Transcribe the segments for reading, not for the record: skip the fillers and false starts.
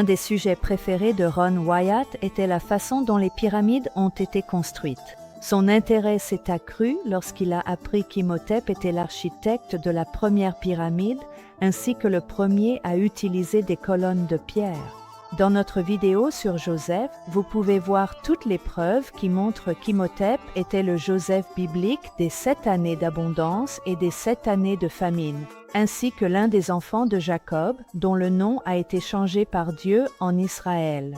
L'un des sujets préférés de Ron Wyatt était la façon dont les pyramides ont été construites. Son intérêt s'est accru lorsqu'il a appris qu'Imhotep était l'architecte de la première pyramide, ainsi que le premier à utiliser des colonnes de pierre. Dans notre vidéo sur Joseph, vous pouvez voir toutes les preuves qui montrent qu'Imhotep était le Joseph biblique des 7 années d'abondance et des 7 années de famine, ainsi que l'un des enfants de Jacob, dont le nom a été changé par Dieu en Israël.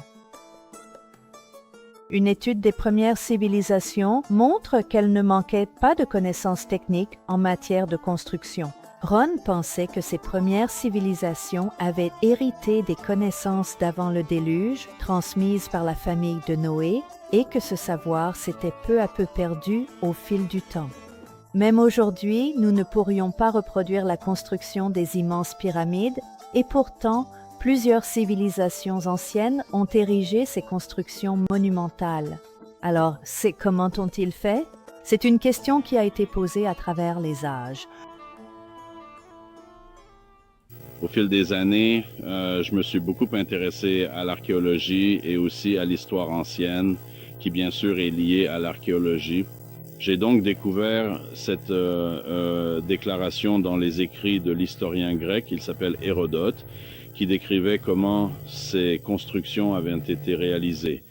Une étude des premières civilisations montre qu'elles ne manquaient pas de connaissances techniques en matière de construction. Ron pensait que ces premières civilisations avaient hérité des connaissances d'avant le déluge, transmises par la famille de Noé, et que ce savoir s'était peu à peu perdu au fil du temps. Même aujourd'hui, nous ne pourrions pas reproduire la construction des immenses pyramides, et pourtant, plusieurs civilisations anciennes ont érigé ces constructions monumentales. Alors, comment ont-ils fait? C'est une question qui a été posée à travers les âges. Au fil des années, je me suis beaucoup intéressé à l'archéologie et aussi à l'histoire ancienne, qui bien sûr est liée à l'archéologie. J'ai donc découvert cette déclaration dans les écrits de l'historien grec, il s'appelle Hérodote, qui décrivait comment ces constructions avaient été réalisées.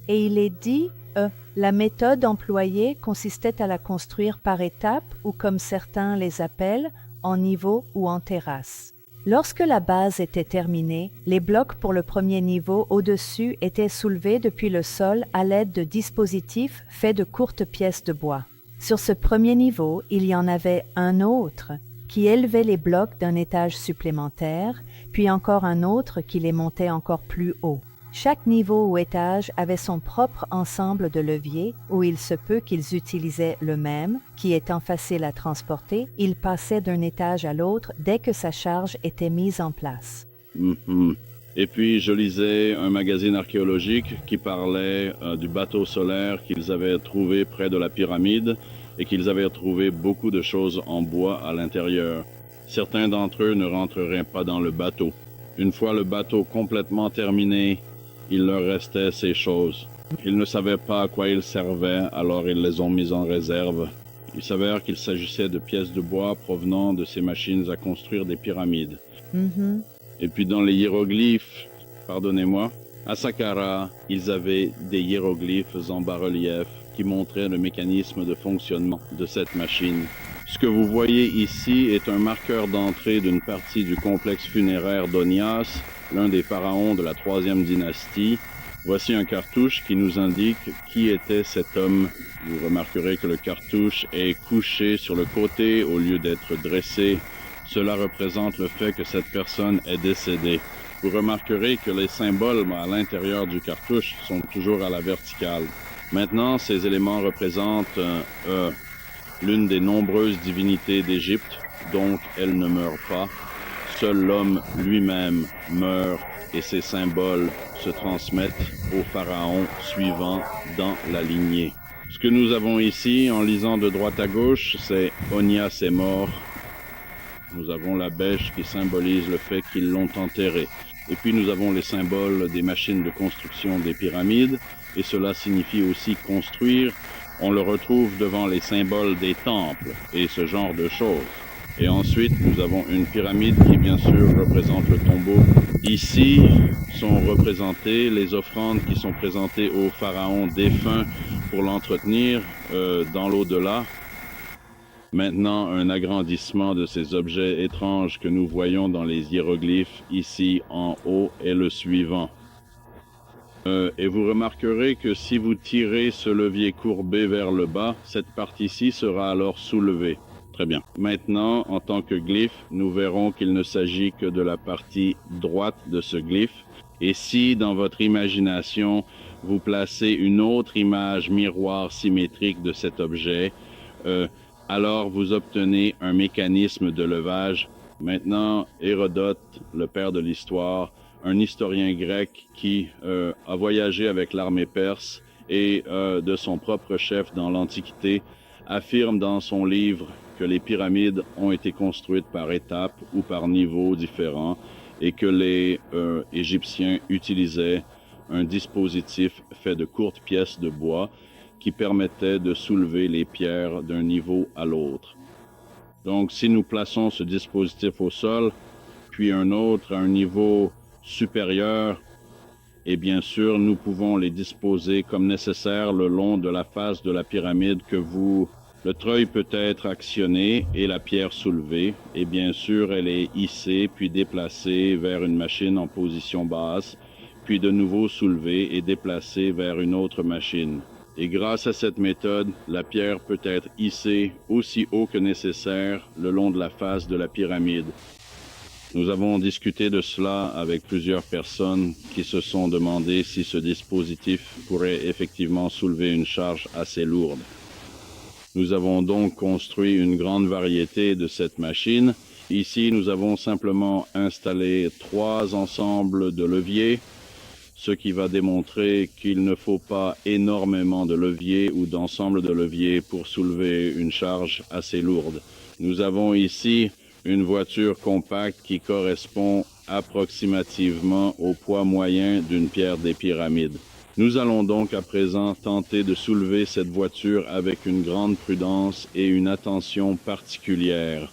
Et il est dit, la méthode employée consistait à la construire par étapes ou comme certains les appellent, en niveau ou en terrasse. Lorsque la base était terminée, les blocs pour le premier niveau au-dessus étaient soulevés depuis le sol à l'aide de dispositifs faits de courtes pièces de bois. Sur ce premier niveau, il y en avait un autre qui élevait les blocs d'un étage supplémentaire, puis encore un autre qui les montait encore plus haut. Chaque niveau ou étage avait son propre ensemble de leviers où il se peut qu'ils utilisaient le même, qui étant facile à transporter, il passait d'un étage à l'autre dès que sa charge était mise en place. Et puis je lisais un magazine archéologique qui parlait du bateau solaire qu'ils avaient trouvé près de la pyramide et qu'ils avaient trouvé beaucoup de choses en bois à l'intérieur. Certains d'entre eux ne rentreraient pas dans le bateau. Une fois le bateau complètement terminé, il leur restait ces choses. Ils ne savaient pas à quoi ils servaient, alors ils les ont mises en réserve. Il s'avère qu'il s'agissait de pièces de bois provenant de ces machines à construire des pyramides. Et puis dans les hiéroglyphes, pardonnez-moi, à Saqqara, ils avaient des hiéroglyphes en bas-relief qui montraient le mécanisme de fonctionnement de cette machine. Ce que vous voyez ici est un marqueur d'entrée d'une partie du complexe funéraire d'Onias, l'un des pharaons de la 3e dynastie. Voici un cartouche qui nous indique qui était cet homme. Vous remarquerez que le cartouche est couché sur le côté au lieu d'être dressé. Cela représente le fait que cette personne est décédée. Vous remarquerez que les symboles à l'intérieur du cartouche sont toujours à la verticale. Maintenant, ces éléments représentent l'une des nombreuses divinités d'Égypte, donc elle ne meurt pas. Seul l'homme lui-même meurt et ses symboles se transmettent au pharaon suivant dans la lignée. Ce que nous avons ici, en lisant de droite à gauche, c'est Onias est mort. Nous avons la bêche qui symbolise le fait qu'ils l'ont enterré. Et puis nous avons les symboles des machines de construction des pyramides, et cela signifie aussi construire. On le retrouve devant les symboles des temples et ce genre de choses. Et ensuite, nous avons une pyramide qui, bien sûr, représente le tombeau. Ici sont représentées les offrandes qui sont présentées au pharaon défunt pour l'entretenir dans l'au-delà. Maintenant, un agrandissement de ces objets étranges que nous voyons dans les hiéroglyphes ici en haut est le suivant. Et vous remarquerez que si vous tirez ce levier courbé vers le bas, cette partie-ci sera alors soulevée. Très bien. Maintenant, en tant que glyphe, nous verrons qu'il ne s'agit que de la partie droite de ce glyphe. Et si, dans votre imagination, vous placez une autre image miroir symétrique de cet objet, alors vous obtenez un mécanisme de levage. Maintenant, Hérodote, le père de l'histoire, un historien grec qui a voyagé avec l'armée perse et de son propre chef dans l'Antiquité, affirme dans son livre que les pyramides ont été construites par étapes ou par niveaux différents et que les Égyptiens utilisaient un dispositif fait de courtes pièces de bois qui permettait de soulever les pierres d'un niveau à l'autre. Donc, si nous plaçons ce dispositif au sol, puis un autre à un niveau supérieur, et bien sûr, nous pouvons les disposer comme nécessaire le long de la face de la pyramide le treuil peut être actionné et la pierre soulevée, et bien sûr, elle est hissée puis déplacée vers une machine en position basse, puis de nouveau soulevée et déplacée vers une autre machine. Et grâce à cette méthode, la pierre peut être hissée aussi haut que nécessaire le long de la face de la pyramide. Nous avons discuté de cela avec plusieurs personnes qui se sont demandé si ce dispositif pourrait effectivement soulever une charge assez lourde. Nous avons donc construit une grande variété de cette machine. Ici, nous avons simplement installé 3 ensembles de leviers, ce qui va démontrer qu'il ne faut pas énormément de leviers ou d'ensemble de leviers pour soulever une charge assez lourde. Nous avons ici une voiture compacte qui correspond approximativement au poids moyen d'une pierre des pyramides. Nous allons donc à présent tenter de soulever cette voiture avec une grande prudence et une attention particulière.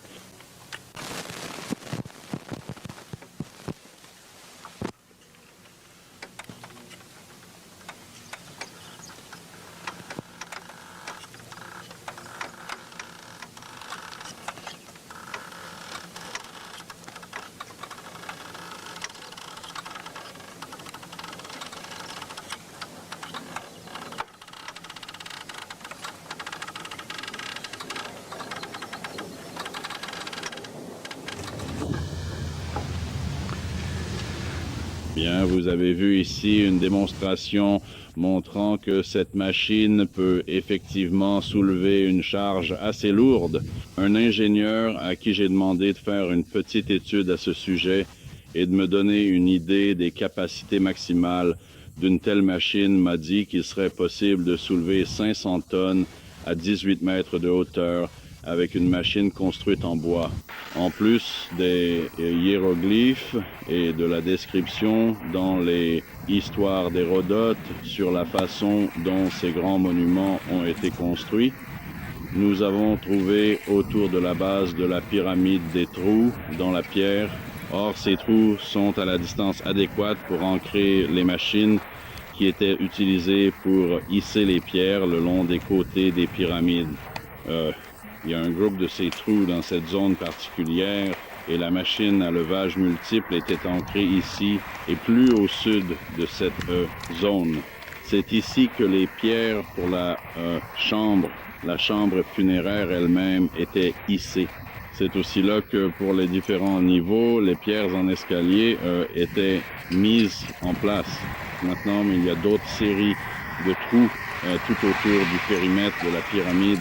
Bien, vous avez vu ici une démonstration montrant que cette machine peut effectivement soulever une charge assez lourde. Un ingénieur à qui j'ai demandé de faire une petite étude à ce sujet et de me donner une idée des capacités maximales d'une telle machine m'a dit qu'il serait possible de soulever 500 tonnes à 18 mètres de hauteur avec une machine construite en bois. En plus des hiéroglyphes et de la description dans les histoires d'Hérodote sur la façon dont ces grands monuments ont été construits, nous avons trouvé autour de la base de la pyramide des trous dans la pierre. Or, ces trous sont à la distance adéquate pour ancrer les machines qui étaient utilisées pour hisser les pierres le long des côtés des pyramides. Il y a un groupe de ces trous dans cette zone particulière et la machine à levage multiple était ancrée ici et plus au sud de cette zone. C'est ici que les pierres pour la chambre funéraire elle-même étaient hissées. C'est aussi là que pour les différents niveaux, les pierres en escalier étaient mises en place. Maintenant, il y a d'autres séries de trous tout autour du périmètre de la pyramide.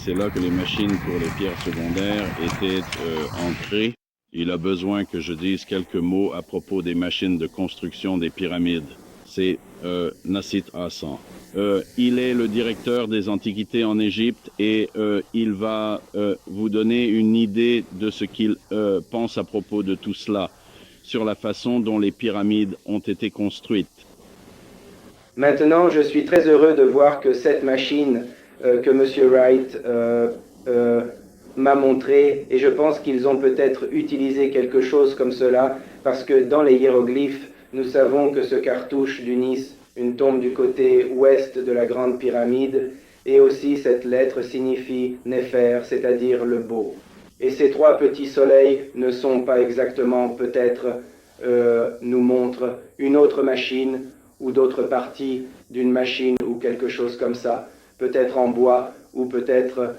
C'est là que les machines pour les pierres secondaires étaient ancrées. Il a besoin que je dise quelques mots à propos des machines de construction des pyramides. C'est Nassit Hassan. Il est le directeur des antiquités en Égypte et il va vous donner une idée de ce qu'il pense à propos de tout cela, sur la façon dont les pyramides ont été construites. Maintenant, je suis très heureux de voir que cette machine que M. Wright m'a montré, et je pense qu'ils ont peut-être utilisé quelque chose comme cela, parce que dans les hiéroglyphes, nous savons que ce cartouche d'Unis, une tombe du côté ouest de la grande pyramide, et aussi cette lettre signifie Néfer, c'est-à-dire le beau. Et ces 3 petits soleils ne sont pas exactement, peut-être, nous montrent une autre machine, ou d'autres parties d'une machine, ou quelque chose comme ça, peut-être en bois, ou peut-être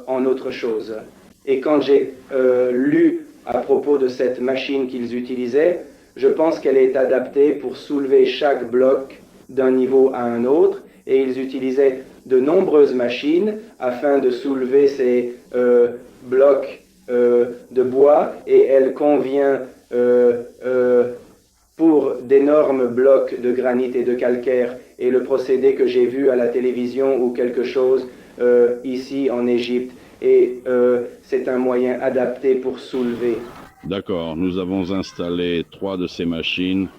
en autre chose. Et quand j'ai lu à propos de cette machine qu'ils utilisaient, je pense qu'elle est adaptée pour soulever chaque bloc d'un niveau à un autre, et ils utilisaient de nombreuses machines afin de soulever ces blocs de bois, et elle convient pour d'énormes blocs de granit et de calcaire, et le procédé que j'ai vu à la télévision ou quelque chose ici en Égypte, et c'est un moyen adapté pour soulever D'accord, nous avons installé 3 de ces machines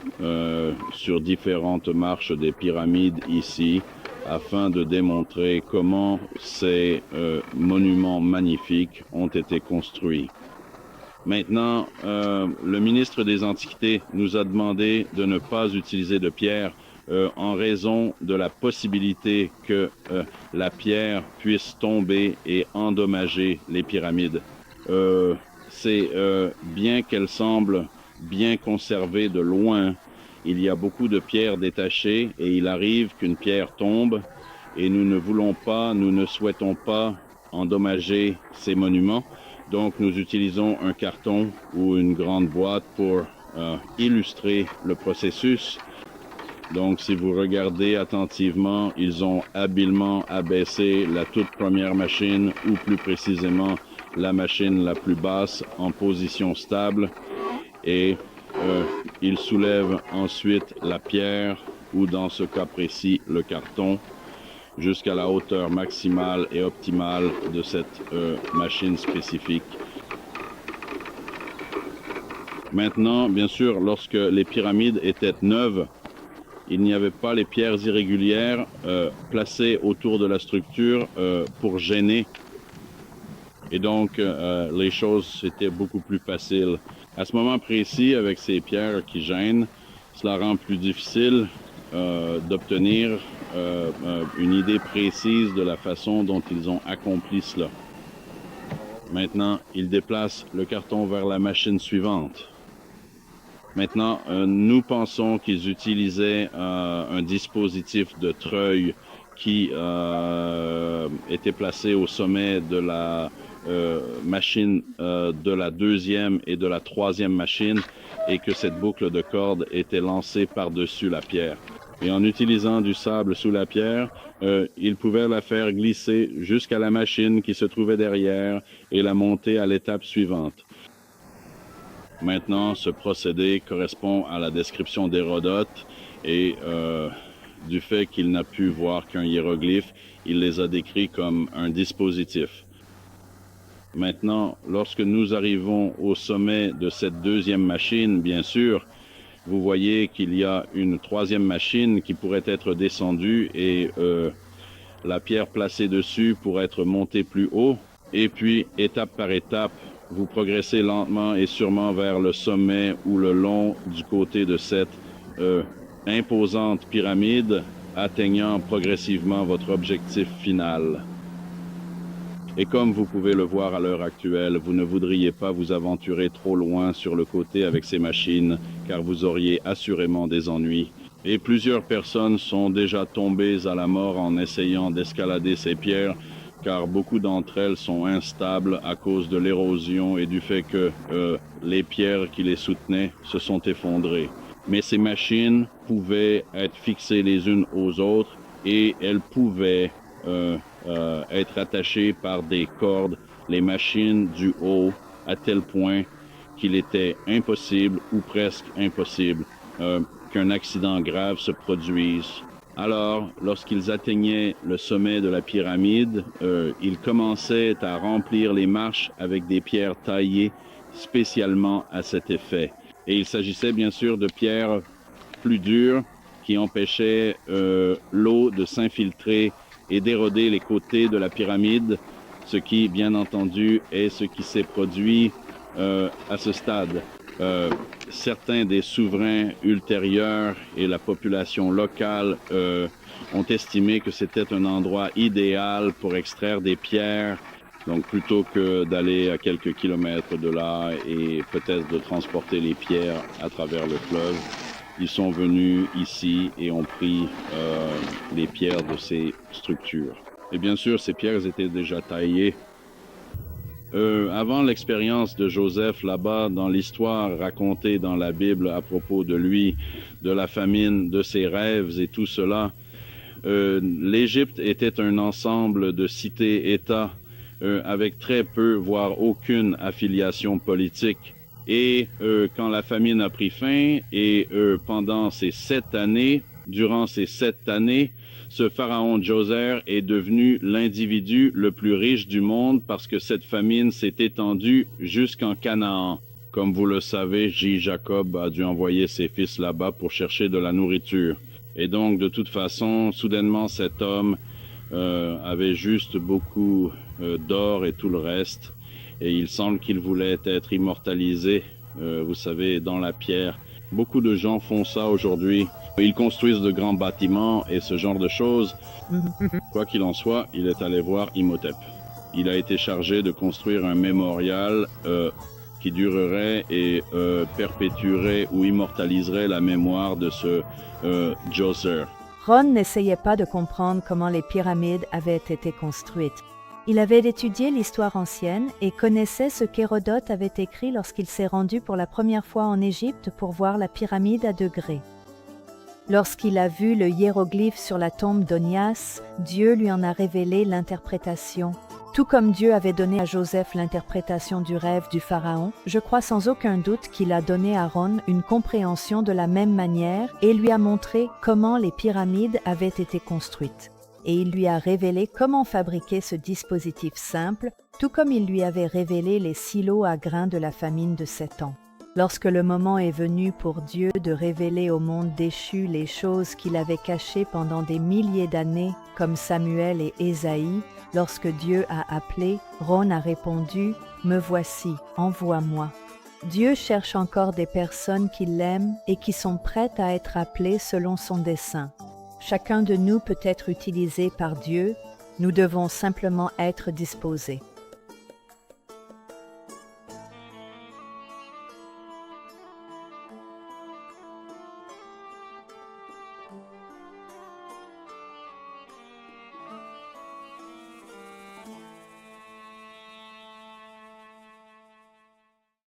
sur différentes marches des pyramides ici, afin de démontrer comment ces monuments magnifiques ont été construits. Maintenant, le ministre des Antiquités nous a demandé de ne pas utiliser de pierre en raison de la possibilité que la pierre puisse tomber et endommager les pyramides. C'est bien qu'elle semble bien conservée de loin, il y a beaucoup de pierres détachées et il arrive qu'une pierre tombe et nous ne voulons pas, nous ne souhaitons pas endommager ces monuments. Donc nous utilisons un carton ou une grande boîte pour illustrer le processus. Donc si vous regardez attentivement, ils ont habilement abaissé la toute première machine ou plus précisément la machine la plus basse en position stable et ils soulèvent ensuite la pierre ou dans ce cas précis le carton jusqu'à la hauteur maximale et optimale de cette machine spécifique. Maintenant, bien sûr, lorsque les pyramides étaient neuves, il n'y avait pas les pierres irrégulières placées autour de la structure pour gêner. Et donc, les choses étaient beaucoup plus faciles. À ce moment précis, avec ces pierres qui gênent, cela rend plus difficile d'obtenir une idée précise de la façon dont ils ont accompli cela. Maintenant, ils déplacent le carton vers la machine suivante. Maintenant, nous pensons qu'ils utilisaient un dispositif de treuil qui était placé au sommet de la machine de la deuxième et de la troisième machine et que cette boucle de corde était lancée par-dessus la pierre. Et en utilisant du sable sous la pierre, ils pouvaient la faire glisser jusqu'à la machine qui se trouvait derrière et la monter à l'étape suivante. Maintenant, ce procédé correspond à la description d'Hérodote et du fait qu'il n'a pu voir qu'un hiéroglyphe, il les a décrits comme un dispositif. Maintenant, lorsque nous arrivons au sommet de cette deuxième machine, bien sûr, vous voyez qu'il y a une troisième machine qui pourrait être descendue et la pierre placée dessus pourrait être montée plus haut. Et puis, étape par étape, vous progressez lentement et sûrement vers le sommet ou le long du côté de cette imposante pyramide, atteignant progressivement votre objectif final. Et comme vous pouvez le voir à l'heure actuelle, vous ne voudriez pas vous aventurer trop loin sur le côté avec ces machines, car vous auriez assurément des ennuis. Et plusieurs personnes sont déjà tombées à la mort en essayant d'escalader ces pierres, car beaucoup d'entre elles sont instables à cause de l'érosion et du fait que les pierres qui les soutenaient se sont effondrées. Mais ces machines pouvaient être fixées les unes aux autres et elles pouvaient être attachées par des cordes, les machines du haut, à tel point qu'il était impossible ou presque impossible qu'un accident grave se produise. Alors, lorsqu'ils atteignaient le sommet de la pyramide, ils commençaient à remplir les marches avec des pierres taillées spécialement à cet effet. Et il s'agissait bien sûr de pierres plus dures qui empêchaient l'eau de s'infiltrer et d'éroder les côtés de la pyramide, ce qui, bien entendu, est ce qui s'est produit à ce stade. Certains des souverains ultérieurs et la population locale ont estimé que c'était un endroit idéal pour extraire des pierres, donc plutôt que d'aller à quelques kilomètres de là et peut-être de transporter les pierres à travers le fleuve. Ils sont venus ici et ont pris les pierres de ces structures. Et bien sûr, ces pierres étaient déjà taillées. Avant l'expérience de Joseph là-bas, dans l'histoire racontée dans la Bible à propos de lui, de la famine, de ses rêves et tout cela, l'Égypte était un ensemble de cités-États avec très peu, voire aucune affiliation politique. Et quand la famine a pris fin, et pendant ces 7 années, durant ces 7 années, ce pharaon Djoser est devenu l'individu le plus riche du monde parce que cette famine s'est étendue jusqu'en Canaan. Comme vous le savez, Jacob a dû envoyer ses fils là-bas pour chercher de la nourriture. Et donc, de toute façon, soudainement, cet homme avait juste beaucoup d'or et tout le reste. Et il semble qu'il voulait être immortalisé, vous savez, dans la pierre. Beaucoup de gens font ça aujourd'hui. Ils construisent de grands bâtiments et ce genre de choses. Quoi qu'il en soit, il est allé voir Imhotep. Il a été chargé de construire un mémorial qui durerait et perpétuerait ou immortaliserait la mémoire de ce Djoser. Ron n'essayait pas de comprendre comment les pyramides avaient été construites. Il avait étudié l'histoire ancienne et connaissait ce qu'Hérodote avait écrit lorsqu'il s'est rendu pour la première fois en Égypte pour voir la pyramide à degrés. Lorsqu'il a vu le hiéroglyphe sur la tombe d'Onias, Dieu lui en a révélé l'interprétation. Tout comme Dieu avait donné à Joseph l'interprétation du rêve du pharaon, je crois sans aucun doute qu'il a donné à Ron une compréhension de la même manière et lui a montré comment les pyramides avaient été construites. Et il lui a révélé comment fabriquer ce dispositif simple, tout comme il lui avait révélé les silos à grains de la famine de 7 ans. Lorsque le moment est venu pour Dieu de révéler au monde déchu les choses qu'il avait cachées pendant des milliers d'années, comme Samuel et Ésaïe, lorsque Dieu a appelé, Ron a répondu « Me voici, envoie-moi ». Dieu cherche encore des personnes qui l'aiment et qui sont prêtes à être appelées selon son dessein. Chacun de nous peut être utilisé par Dieu, nous devons simplement être disposés.